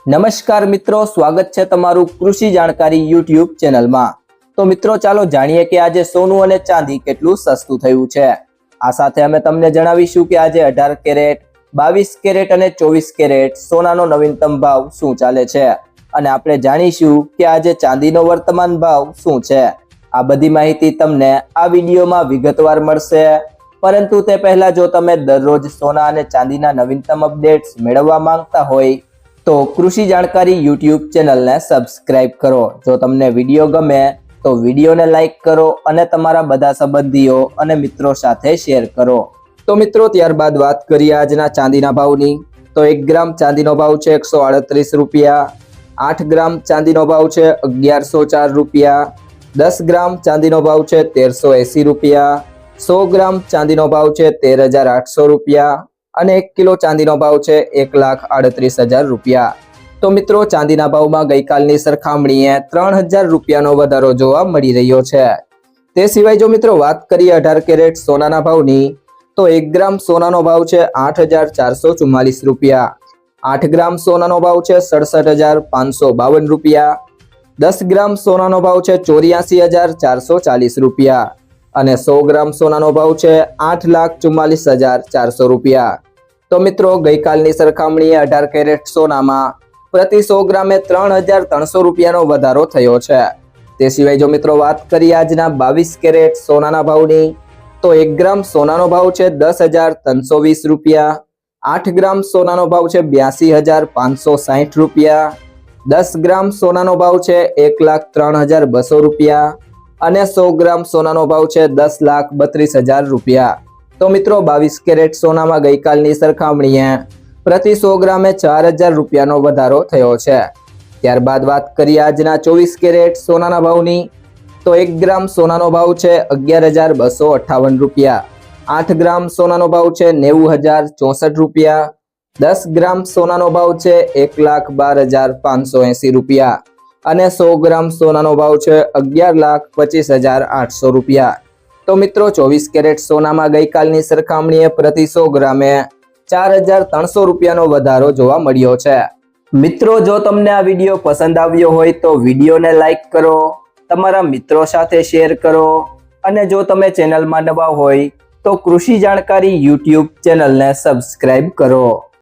નમસ્કાર મિત્રો, સ્વાગત છે તમારું કૃષિ જાણકારી યુટ્યુબ ચેનલમાં। તો મિત્રો ચાલો જાણીએ કે આજે સોનું અને ચાંદી કેટલું સસ્તું થયું છે। આ સાથે અમે તમને જણાવીશું કે આજે 18 કેરેટ, 22 કેરેટ અને 24 કેરેટ સોનાનો નવીનતમ ભાવ શું ચાલે છે અને આપણે જાણીશું કે આજે ચાંદીનો વર્તમાન ભાવ શું છે। આ બધી માહિતી તમને આ વિડીયોમાં વિગતવાર મળશે, પરંતુ તે પહેલા જો તમે દરરોજ સોના અને ચાંદીના નવીનતમ અપડેટ્સ મેળવવા માંગતા હોય તો કૃષિ જાણકારી યુટ્યુબ ચેનલને સબસ્ક્રાઇબ કરો। જો તમને વિડીયો ગમે તો વિડીયોને લાઈક કરો અને તમારા બધા સંબંધીઓ અને મિત્રો સાથે શેર કરો। તો મિત્રો ત્યારબાદ વાત કરીએ આજના ચાંદીના ભાવની। તો 1 ગ્રામ ચાંદીનો ભાવ છે 138 રૂપિયા, 8 ગ્રામ ચાંદીનો ભાવ છે 1104 રૂપિયા, 10 ગ્રામ ચાંદીનો ભાવ છે 1380 રૂપિયા, 100 ગ્રામ ચાંદીનો ભાવ છે 13800 રૂપિયા અને 1 કિલો ચાંદીનો ભાવ છે 1,38,000 રૂપિયા। તો મિત્રો ચાંદીના ભાવમાં ગઈકાલની સરખામણીએ 3000 રૂપિયાનો વધારો જોવા મળી રહ્યો છે। તે સિવાય જો મિત્રો વાત કરીએ 18 કેરેટ સોનાના ભાવની, તો 1 ગ્રામ સોનાનો ભાવ છે 8,444 રૂપિયા, 8 ગ્રામ સોનાનો ભાવ છે 67,552 રૂપિયા, 10 ગ્રામ સોનાનો ભાવ છે 84,440 રૂપિયા અને 100 ગ્રામ સોનાનો ભાવ છે 8,44,400 રૂપિયા। તો મિત્રો ગઈકાલની સરખામણીએ 18 કેરેટ સોનામાં પ્રતિ 100 ગ્રામે 3,300 રૂપિયાનો વધારો થયો છે। તે સિવાય જો મિત્રો વાત કરીએ આજના 22 કેરેટ સોનાના ભાવની, તો 1 ગ્રામ સોનાનો ભાવ છે 10,320 રૂપિયા, 8 ગ્રામ સોનાનો ભાવ છે 82,560 રૂપિયા, 10 ગ્રામ સોનાનો ભાવ છે 1,03,200 રૂપિયા અને 100 ગ્રામ સોનાનો ભાવ છે 10,32,000 રૂપિયા। તો મિત્રો 22 કેરેટ સોનામાં ગઈકાલની સરખામણીએ પ્રતિ 100 ગ્રામે 4,000 રૂપિયાનો વધારો થયો છે। ત્યારબાદ વાત કરીએ આજના 24 કેરેટ સોનાના ભાવની, તો 1 ગ્રામ સોનાનો ભાવ છે 11,258 રૂપિયા, 8 ગ્રામ સોનાનો ભાવ છે 90,064 રૂપિયા, 10 ગ્રામ સોનાનો ભાવ છે 1,12,580 રૂપિયા અને 100 ગ્રામ સોનાનો ભાવ છે 11,25,800 રૂપિયા। તો મિત્રો 24 કેરેટ સોનામાં ગઈકાલની સરખામણીએ પ્રતિ 100 ગ્રામે 4,300 રૂપિયાનો વધારો જોવા મળ્યો છે। મિત્રો જો તમને આ વિડીયો પસંદ આવ્યો હોય તો વિડીયોને લાઈક કરો, તમારા મિત્રો સાથે શેર કરો અને જો તમે ચેનલમાં નવા હોય તો કૃષિ જાણકારી યુટ્યુબ ચેનલને સબસ્ક્રાઇબ કરો।